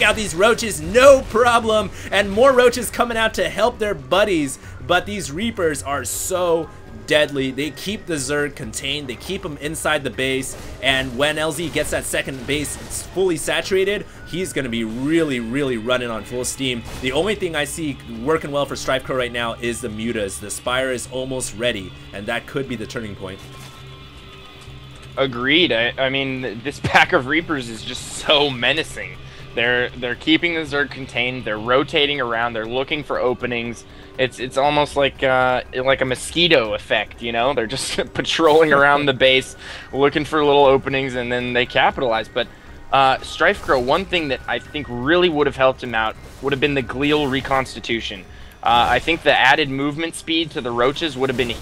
out these roaches, no problem, and more roaches coming out to help their buddies, but these Reapers are so deadly. They keep the Zerg contained, they keep him inside the base, and when LZ gets that second base fully saturated, he's going to be really running on full steam. The only thing I see working well for Strifecro right now is the Mutas. The Spire is almost ready, and that could be the turning point. Agreed. I mean, this pack of Reapers is just so menacing. They're keeping the Zerg contained. They're rotating around. They're looking for openings. It's almost like a mosquito effect, you know? They're just patrolling around the base, looking for little openings, and then they capitalize. But Strifecro, one thing that I think really would have helped him out would have been the glial reconstitution. I think the added movement speed to the roaches would have been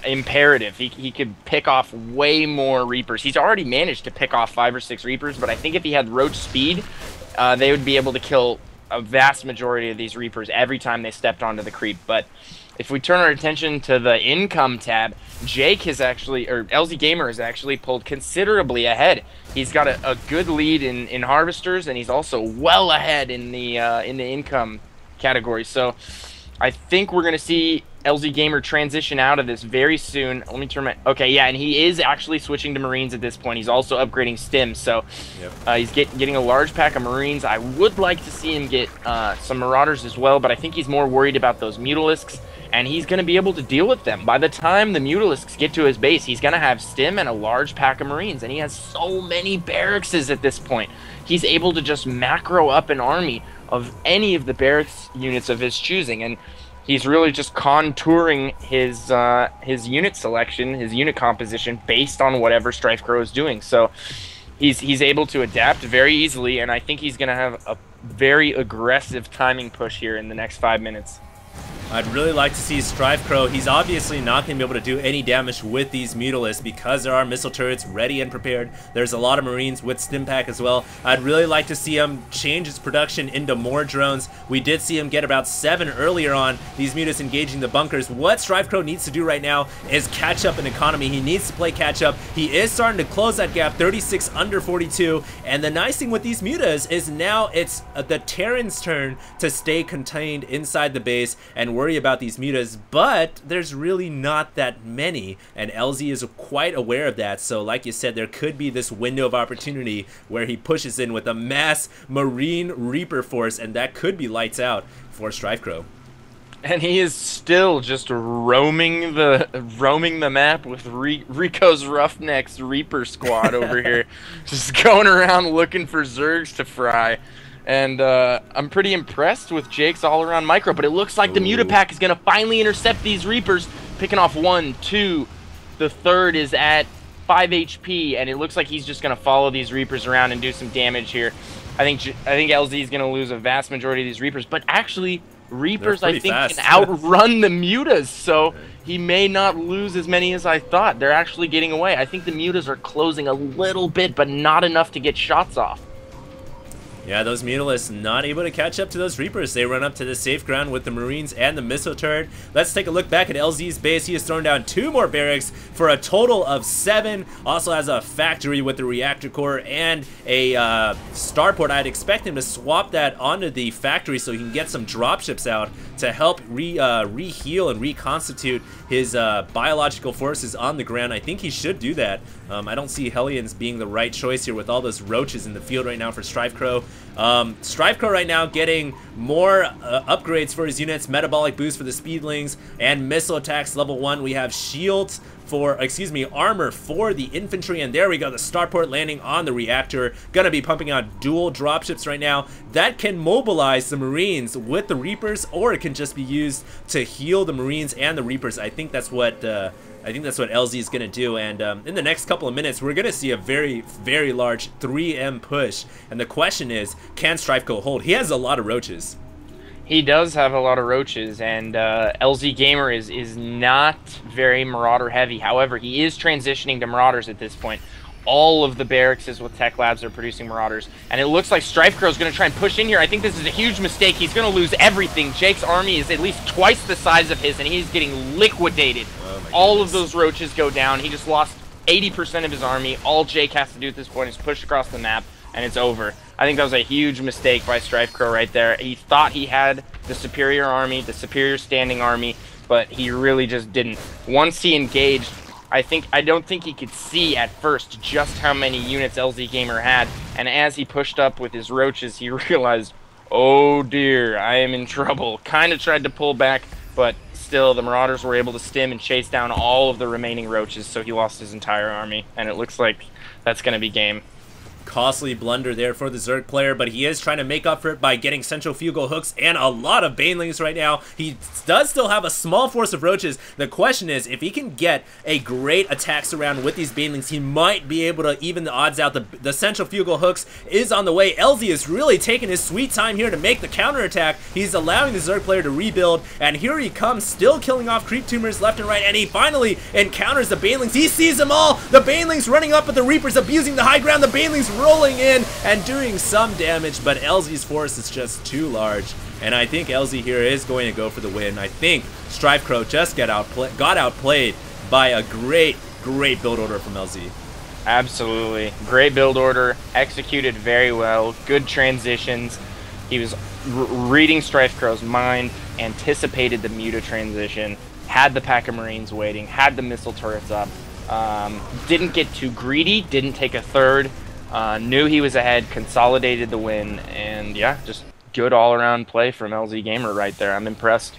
imperative. He could pick off way more Reapers. He's already managed to pick off 5 or 6 Reapers, but I think if he had roach speed, they would be able to kill a vast majority of these Reapers every time they stepped onto the creep. But if we turn our attention to the income tab, Jake has actually, or LzGaMeR has actually pulled considerably ahead. He's got a good lead in harvesters, and he's also well ahead in the income category. So I think we're going to see LzGaMeR transition out of this very soon. Let me turn my... Okay, yeah, and he is actually switching to Marines at this point. He's also upgrading Stims, so he's getting a large pack of Marines. I would like to see him get some Marauders as well, but I think he's more worried about those Mutalisks, and he's going to be able to deal with them. By the time the Mutalisks get to his base, he's going to have Stim and a large pack of Marines, and he has so many barracks at this point. He's able to just macro up an army of any of the barracks units of his choosing, and he's really just contouring his unit selection, his unit composition based on whatever Strifecro is doing. So he's able to adapt very easily, and I think he's going to have a very aggressive timing push here in the next 5 minutes. I'd really like to see Strifecro. He's obviously not going to be able to do any damage with these Mutalisks because there are missile turrets ready and prepared. There's a lot of Marines with Stim Pack as well. I'd really like to see him change his production into more drones. We did see him get about 7 earlier on, these Mutas engaging the bunkers. What Strifecro needs to do right now is catch up in economy. He needs to play catch up. He is starting to close that gap, 36 under 42. And the nice thing with these Mutas is now it's the Terran's turn to stay contained inside the base and worry about these Mutas, but there's really not that many, and LZ is quite aware of that. So like you said, there could be this window of opportunity where he pushes in with a mass Marine Reaper force, and that could be lights out for Strifecro. And he is still just roaming the map with Rico's Roughnecks Reaper squad over here, just going around looking for Zergs to fry. And I'm pretty impressed with Jake's all-around micro, but it looks like the Muta pack is going to finally intercept these Reapers, picking off 1, 2. The third is at 5 HP, and it looks like he's just going to follow these Reapers around and do some damage here. I think LZ is going to lose a vast majority of these Reapers, but actually Reapers I think can outrun the Mutas, so he may not lose as many as I thought. They're actually getting away. I think the Mutas are closing a little bit, but not enough to get shots off. Yeah, those Mutalisks not able to catch up to those Reapers. They run up to the safe ground with the Marines and the missile turret. Let's take a look back at LZ's base. He has thrown down 2 more barracks for a total of 7. Also has a factory with the reactor core and a starport. I'd expect him to swap that onto the factory so he can get some dropships out to help re-heal and reconstitute his biological forces on the ground. I think he should do that. I don't see Hellions being the right choice here with all those roaches in the field right now for Strifecro. Strifecro right now getting more upgrades for his units, metabolic boost for the speedlings, and missile attacks level 1. We have shields for, armor for the infantry, and there we go, the starport landing on the reactor. Gonna be pumping out dual dropships right now that can mobilize the Marines with the Reapers, or it can just be used to heal the Marines and the Reapers. I think that's what LZ is going to do, and in the next couple of minutes, we're going to see a very large 3M push, and the question is, can Strifecro hold? He has a lot of roaches. He does have a lot of roaches, and LzGaMeR is not very Marauder heavy. However, he is transitioning to Marauders at this point. All of the barracks with Tech Labs are producing Marauders, and it looks like Strifecro is going to try and push in here. I think this is a huge mistake. He's going to lose everything. Jake's army is at least twice the size of his, and he's getting liquidated. All of those roaches go down. He just lost 80% of his army. All Jake has to do at this point is push across the map, and it's over. I think that was a huge mistake by Strifecro right there. He thought he had the superior army, the superior standing army, but he really just didn't. Once he engaged, I don't think he could see at first just how many units LzGaMeR had, and as he pushed up with his roaches, he realized, oh dear, I am in trouble. Kind of tried to pull back, but still the Marauders were able to stim and chase down all of the remaining roaches, so he lost his entire army, and it looks like that's going to be game. Costly blunder there for the Zerg player, but he is trying to make up for it by getting centrifugal hooks and a lot of banelings right now. He does still have a small force of roaches. The question is, if he can get a great attacks around with these banelings, he might be able to even the odds out. The centrifugal hooks is on the way. LZ is really taking his sweet time here to make the counterattack. He's allowing the Zerg player to rebuild, and here he comes, still killing off creep tumors left and right, and he finally encounters the banelings. He sees them all. The banelings running up at the Reapers, abusing the high ground. The banelings rolling in and doing some damage, but LZ's force is just too large, and I think LZ here is going to go for the win. I think Strifecro just got outplayed by a great build order from LZ. Absolutely. Great build order, executed very well, good transitions. He was reading Strifecro's mind, anticipated the Muta transition, had the pack of Marines waiting, had the missile turrets up, didn't get too greedy, didn't take a third, knew he was ahead, consolidated the win, and yeah, just good all-around play from LzGaMeR right there. I'm impressed.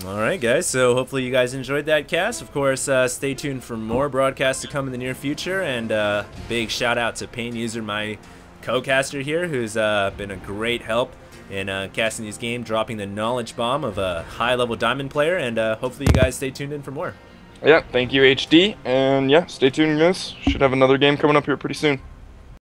Alright guys, so hopefully you guys enjoyed that cast. Of course, stay tuned for more broadcasts to come in the near future, and big shout out to Pain User, my co-caster here, who's been a great help in casting these games, dropping the knowledge bomb of a high-level diamond player, and hopefully you guys stay tuned in for more. Yeah, thank you, HD, and yeah, stay tuned, guys. Should have another game coming up here pretty soon.